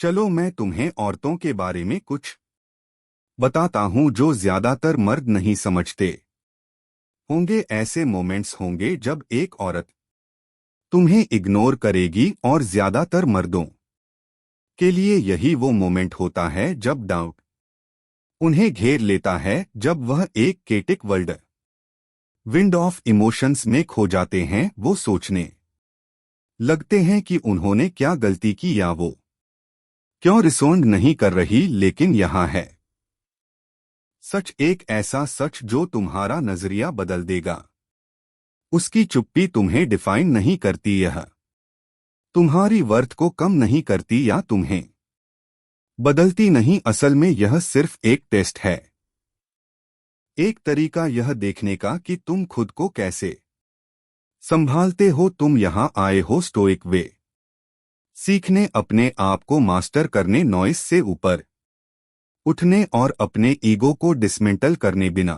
चलो मैं तुम्हें औरतों के बारे में कुछ बताता हूं जो ज्यादातर मर्द नहीं समझते। होंगे ऐसे मोमेंट्स होंगे जब एक औरत तुम्हें इग्नोर करेगी और ज्यादातर मर्दों के लिए यही वो मोमेंट होता है जब डाउट उन्हें घेर लेता है, जब वह एक chaotic world wind of emotions में खो जाते हैं। वो सोचने लगते हैं कि उन्होंने क्या गलती की या वो क्यों रिस्पॉन्ड नहीं कर रही। लेकिन यहाँ है सच, एक ऐसा सच जो तुम्हारा नजरिया बदल देगा। उसकी चुप्पी तुम्हें डिफाइन नहीं करती, यह तुम्हारी वर्थ को कम नहीं करती या तुम्हें बदलती नहीं। असल में यह सिर्फ एक टेस्ट है, एक तरीका यह देखने का कि तुम खुद को कैसे संभालते हो। तुम यहां आए हो स्टोइक वे सीखने, अपने आप को मास्टर करने, नॉइस से ऊपर उठने और अपने ईगो को डिसमेंटल करने। बिना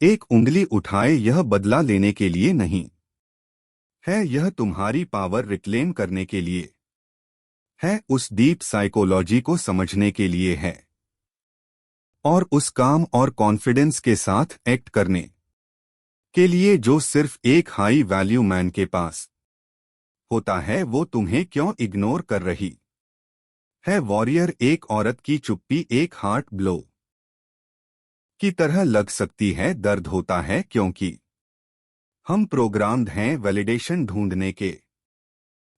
एक उंगली उठाए यह बदला लेने के लिए नहीं है, यह तुम्हारी पावर रिक्लेम करने के लिए है, उस डीप साइकोलॉजी को समझने के लिए है, और उस काम और कॉन्फिडेंस के साथ एक्ट करने के लिए जो सिर्फ एक हाई वैल्यू मैन के पास होता है। वो तुम्हें क्यों इग्नोर कर रही है? वॉरियर, एक औरत की चुप्पी एक हार्ट ब्लो की तरह लग सकती है। दर्द होता है क्योंकि हम प्रोग्राम्ड हैं वैलिडेशन ढूंढने के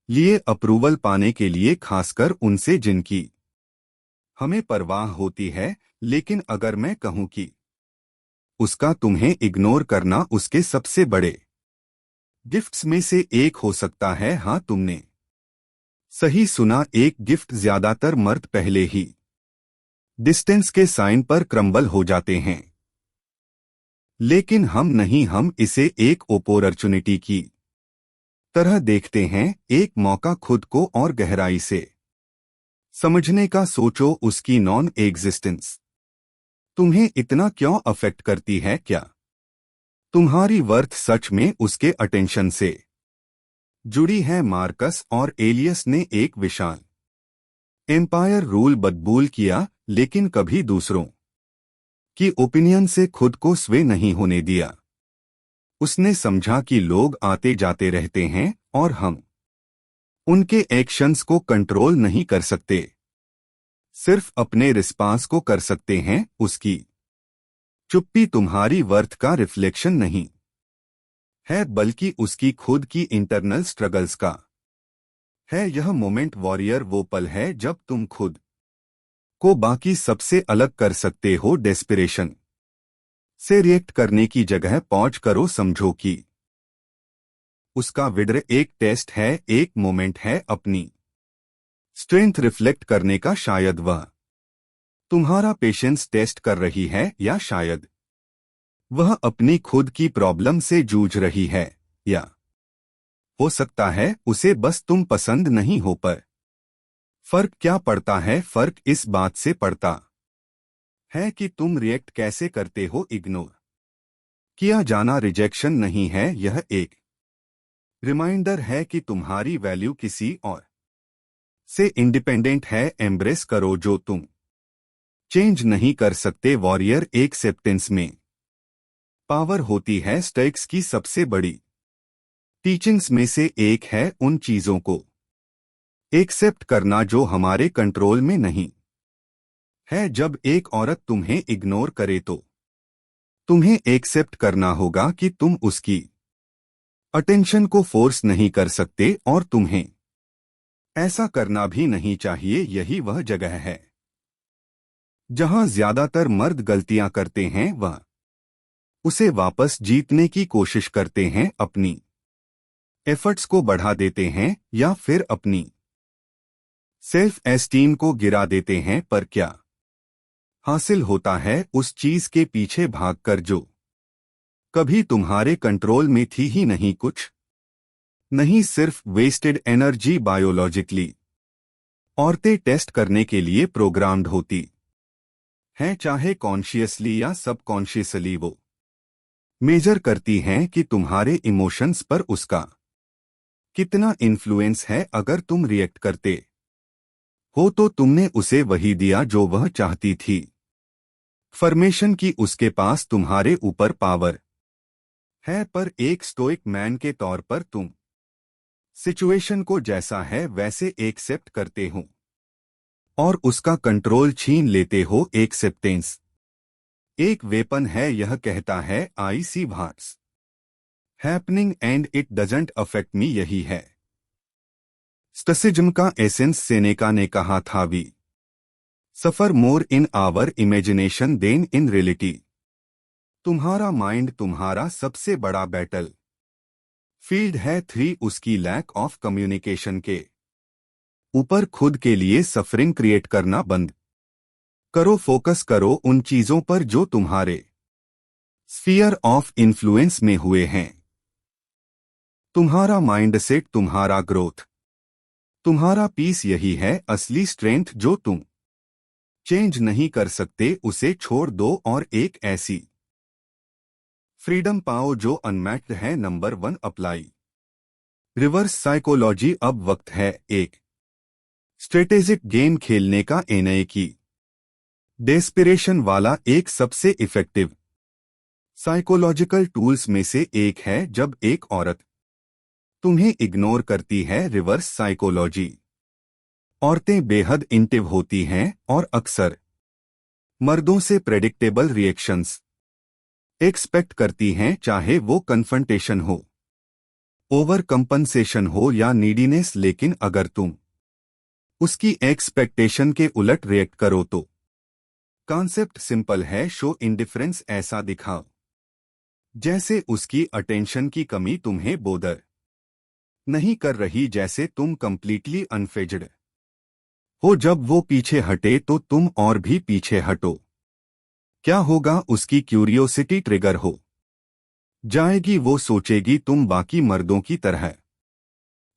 लिए, अप्रूवल पाने के लिए, खासकर उनसे जिनकी हमें परवाह होती है। लेकिन अगर मैं कहूं कि उसका तुम्हें इग्नोर करना उसके सबसे बड़े गिफ्ट्स में से एक हो सकता है, हाँ तुमने सही सुना, एक गिफ्ट। ज्यादातर मर्द पहले ही डिस्टेंस के साइन पर क्रम्बल हो जाते हैं, लेकिन हम नहीं, हम इसे एक अपॉर्चुनिटी की तरह देखते हैं, एक मौका खुद को और गहराई से समझने का। सोचो, उसकी नॉन एग्जिस्टेंस तुम्हें इतना क्यों अफेक्ट करती है? क्या तुम्हारी वर्थ सच में उसके अटेंशन से जुड़ी है? मार्कस और एलियस ने एक विशाल एम्पायर रूल बदबूल किया, लेकिन कभी दूसरों की ओपिनियन से खुद को स्वे नहीं होने दिया। उसने समझा कि लोग आते जाते रहते हैं और हम उनके एक्शंस को कंट्रोल नहीं कर सकते, सिर्फ अपने रिस्पांस को कर सकते हैं। उसकी चुप्पी तुम्हारी वर्थ का रिफ्लेक्शन नहीं है, बल्कि उसकी खुद की इंटरनल स्ट्रगल्स का है। यह मोमेंट वॉरियर वो पल है जब तुम खुद को बाकी सबसे अलग कर सकते हो। डेस्पिरेशन से रिएक्ट करने की जगह पॉज करो, समझो कि उसका विड्र एक टेस्ट है, एक मोमेंट है अपनी स्ट्रेंथ रिफ्लेक्ट करने का। शायद वह तुम्हारा पेशेंस टेस्ट कर रही है, या शायद वह अपनी खुद की प्रॉब्लम से जूझ रही है, या हो सकता है उसे बस तुम पसंद नहीं हो। पर फर्क क्या पड़ता है? फर्क इस बात से पड़ता है कि तुम रिएक्ट कैसे करते हो। इग्नोर किया जाना रिजेक्शन नहीं है, यह एक रिमाइंडर है कि तुम्हारी वैल्यू किसी और से इंडिपेंडेंट है। एम्ब्रेस करो जो तुम चेंज नहीं कर सकते। वॉरियर, एक्सेप्टेंस में पावर होती है। स्टेक्स की सबसे बड़ी टीचिंग्स में से एक है उन चीजों को एक्सेप्ट करना जो हमारे कंट्रोल में नहीं है। जब एक औरत तुम्हें इग्नोर करे तो तुम्हें एक्सेप्ट करना होगा कि तुम उसकी अटेंशन को फोर्स नहीं कर सकते, और तुम्हें ऐसा करना भी नहीं चाहिए। यही वह जगह है जहां ज्यादातर मर्द गलतियां करते हैं, वह उसे वापस जीतने की कोशिश करते हैं, अपनी एफर्ट्स को बढ़ा देते हैं, या फिर अपनी सेल्फ एस्टीम को गिरा देते हैं। पर क्या हासिल होता है उस चीज के पीछे भागकर जो कभी तुम्हारे कंट्रोल में थी ही नहीं? कुछ नहीं, सिर्फ वेस्टेड एनर्जी। बायोलॉजिकली औरतें टेस्ट करने के लिए प्रोग्राम्ड होती हैं, चाहे कॉन्शियसली या सबकॉन्शियसली। वो मेजर करती हैं कि तुम्हारे इमोशंस पर उसका कितना इन्फ्लुएंस है। अगर तुम रिएक्ट करते हो तो तुमने उसे वही दिया जो वह चाहती थी। फॉर्मेशन की उसके पास तुम्हारे ऊपर पावर है, पर एक स्टोइक मैन के तौर पर तुम सिचुएशन को जैसा है वैसे एक्सेप्ट करते हो और उसका कंट्रोल छीन लेते हो। एक्सेप्टेंस एक वेपन है, यह कहता है I see what's happening and it doesn't affect me. यही है स्टोइसिज्म का एसेंस। सेनेका ने कहा था, we suffer more in our imagination than in reality. तुम्हारा माइंड तुम्हारा सबसे बड़ा बैटल फील्ड है। 3 उसकी लैक ऑफ कम्युनिकेशन के ऊपर खुद के लिए सफरिंग क्रिएट करना बंद करो। फोकस करो उन चीजों पर जो तुम्हारे स्फीयर ऑफ इन्फ्लुएंस में हुए हैं। तुम्हारा माइंडसेट, तुम्हारा ग्रोथ, तुम्हारा पीस, यही है असली स्ट्रेंथ। जो तुम चेंज नहीं कर सकते उसे छोड़ दो और एक ऐसी फ्रीडम पाओ जो अनमैच्ड है। Number 1 apply reverse psychology. अब वक्त है एक स्ट्रेटेजिक गेम खेलने का। एनए की डेस्पिरेशन वाला एक सबसे इफेक्टिव साइकोलॉजिकल टूल्स में से एक है। जब एक औरत तुम्हें इग्नोर करती है, रिवर्स साइकोलॉजी। औरतें बेहद इंटिव होती हैं और अक्सर मर्दों से प्रेडिक्टेबल रिएक्शंस एक्सपेक्ट करती हैं, चाहे वो कन्फ्रंटेशन हो, ओवर कंपनसेशन हो या नीडीनेस। लेकिन अगर तुम उसकी एक्सपेक्टेशन के उलट रिएक्ट करो तो कॉन्सेप्ट सिंपल है, शो इंडिफरेंस। ऐसा दिखाओ जैसे उसकी अटेंशन की कमी तुम्हें बोदर नहीं कर रही, जैसे तुम कंप्लीटली अनफेज्ड हो। जब वो पीछे हटे तो तुम और भी पीछे हटो। क्या होगा? उसकी क्यूरियोसिटी ट्रिगर हो जाएगी। वो सोचेगी तुम बाकी मर्दों की तरह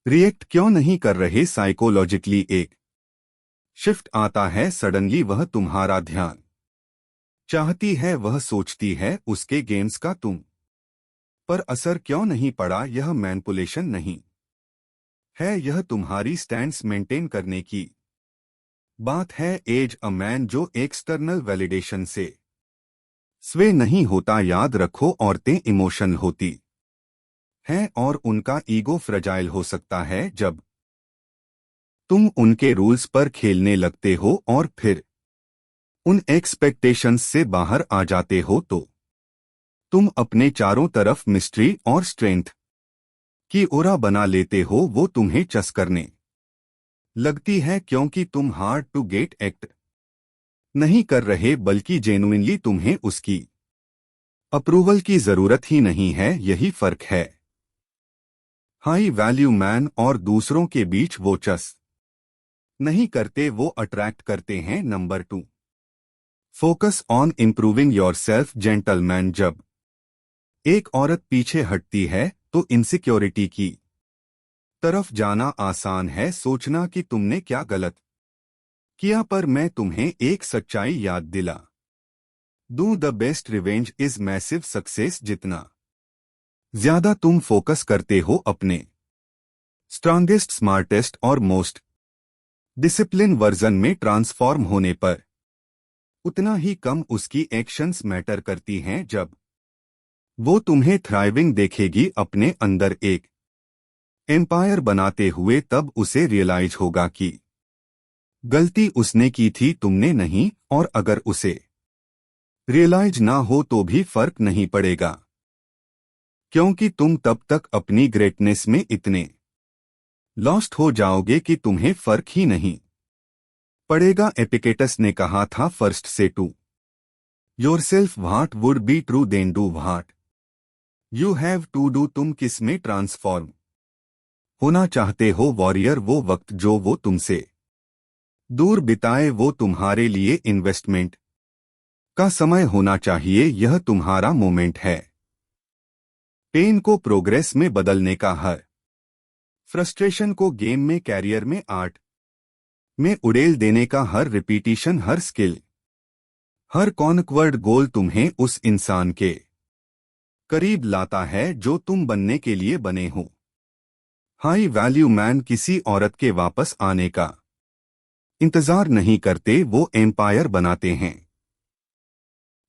रिएक्ट क्यों नहीं कर रहे। साइकोलॉजिकली एक शिफ्ट आता है सडनली। वह तुम्हारा ध्यान चाहती है, वह सोचती है उसके गेम्स का तुम पर असर क्यों नहीं पड़ा। यह मैनिपुलेशन नहीं है, यह तुम्हारी स्टैंड्स मेंटेन करने की बात है। एज अ मैन जो एक्सटर्नल वैलिडेशन से स्वे नहीं होता। याद रखो, औरतें इमोशनल होती हैं और उनका ईगो फ्रजाइल हो सकता है। जब तुम उनके रूल्स पर खेलने लगते हो और फिर उन एक्सपेक्टेशंस से बाहर आ जाते हो तो तुम अपने चारों तरफ मिस्ट्री और स्ट्रेंथ की ओरा बना लेते हो। वो तुम्हें चस करने लगती है क्योंकि तुम हार्ड टू गेट एक्ट नहीं कर रहे, बल्कि जेन्युइनली तुम्हें उसकी अप्रूवल की जरूरत ही नहीं है। यही फर्क है हाई वैल्यू मैन और दूसरों के बीच। वो चस नहीं करते, वो अट्रैक्ट करते हैं। Number 2 focus on improving yourself. Gentleman जब एक औरत पीछे हटती है तो इनसिक्योरिटी की तरफ जाना आसान है। सोचना कि तुमने क्या गलत किया, पर मैं तुम्हें एक सच्चाई याद दिला दूं। The best revenge is massive success. जितना ज्यादा तुम फोकस करते हो अपने स्ट्रांगेस्ट, स्मार्टेस्ट और मोस्ट डिसिप्लिन वर्जन में ट्रांसफॉर्म होने पर, उतना ही कम उसकी एक्शंस मैटर करती हैं। जब वो तुम्हें थ्राइविंग देखेगी, अपने अंदर एक एम्पायर बनाते हुए, तब उसे रियलाइज होगा कि गलती उसने की थी, तुमने नहीं। और अगर उसे रियलाइज ना हो तो भी फर्क नहीं पड़ेगा, क्योंकि तुम तब तक अपनी ग्रेटनेस में इतने लॉस्ट हो जाओगे कि तुम्हें फर्क ही नहीं पड़ेगा। एपिक्टेटस ने कहा था, first say to yourself what would be true, then do what you have to do. तुम किस में ट्रांसफॉर्म होना चाहते हो? वॉरियर। वो वक्त जो वो तुमसे दूर बिताए, वो तुम्हारे लिए इन्वेस्टमेंट का समय होना चाहिए। यह तुम्हारा मोमेंट है पेन को प्रोग्रेस में बदलने का, हर फ्रस्ट्रेशन को गेम में, कैरियर में, आर्ट में उड़ेल देने का। हर रिपीटिशन, हर स्किल, हर कॉन्क्वर्ड गोल तुम्हें उस इंसान के करीब लाता है जो तुम बनने के लिए बने हो। हाई वैल्यू मैन किसी औरत के वापस आने का इंतजार नहीं करते, वो एम्पायर बनाते हैं।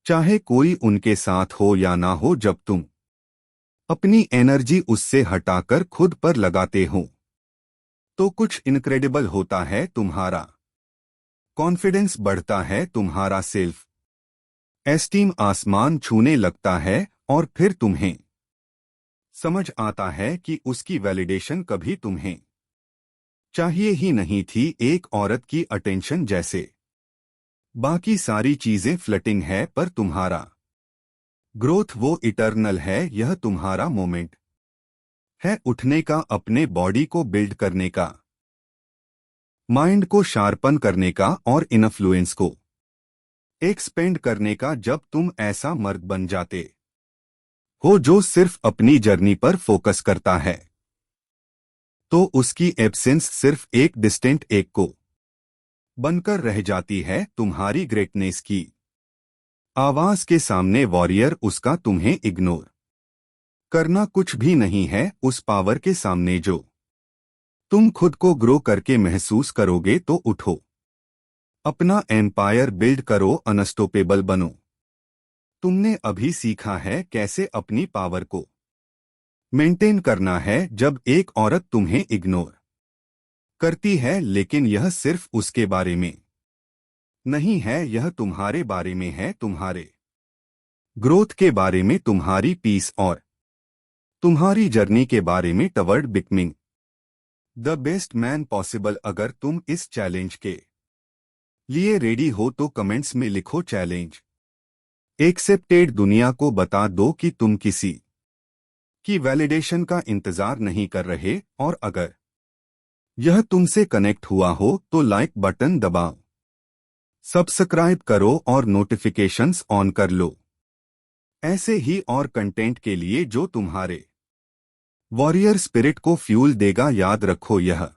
चाहे कोई उनके साथ हो या ना हो, जब तुम अपनी एनर्जी उससे हटाकर खुद पर लगाते हो तो कुछ इनक्रेडिबल होता है। तुम्हारा कॉन्फिडेंस बढ़ता है, तुम्हारा सेल्फ एस्टीम आसमान छूने लगता है और फिर तुम्हें समझ आता है कि उसकी वैलिडेशन कभी तुम्हें चाहिए ही नहीं थी। एक औरत की अटेंशन जैसे बाकी सारी चीजें फ्लटिंग है, पर तुम्हारा ग्रोथ वो इटर्नल है। यह तुम्हारा मोमेंट है उठने का, अपने बॉडी को बिल्ड करने का, माइंड को शार्पन करने का और इन्फ्लुएंस को एक्सपेंड करने का। जब तुम ऐसा मर्द बन जाते हो जो सिर्फ अपनी जर्नी पर फोकस करता है तो उसकी एब्सेंस सिर्फ एक डिस्टेंट एक को बनकर रह जाती है। तुम्हारी ग्रेटनेस की आवाज के सामने वॉरियर, उसका तुम्हें इग्नोर करना कुछ भी नहीं है। उस पावर के सामने जो तुम खुद को ग्रो करके महसूस करोगे, तो उठो, अपना एम्पायर बिल्ड करो, अनस्टॉपेबल बनो। तुमने अभी सीखा है कैसे अपनी पावर को मेंटेन करना है जब एक औरत तुम्हें इग्नोर करती है, लेकिन यह सिर्फ उसके बारे में नहीं है, यह तुम्हारे बारे में है, तुम्हारे ग्रोथ के बारे में, तुम्हारी पीस और तुम्हारी जर्नी के बारे में, toward becoming the best man possible. अगर तुम इस चैलेंज के लिए रेडी हो तो कमेंट्स में लिखो चैलेंज एक्सेप्टेड। दुनिया को बता दो कि तुम किसी की वैलिडेशन का इंतजार नहीं कर रहे, और अगर यह तुमसे कनेक्ट हुआ हो तो लाइक बटन दबाओ, सब्सक्राइब करो और नोटिफिकेशंस ऑन कर लो ऐसे ही और कंटेंट के लिए जो तुम्हारे वॉरियर स्पिरिट को फ्यूल देगा। याद रखो, यह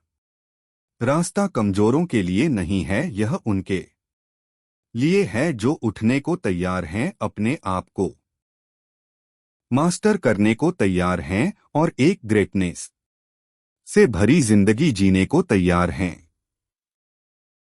रास्ता कमजोरों के लिए नहीं है, यह उनके लिए है जो उठने को तैयार हैं, अपने आप को मास्टर करने को तैयार हैं और एक ग्रेटनेस से भरी जिंदगी जीने को तैयार हैं।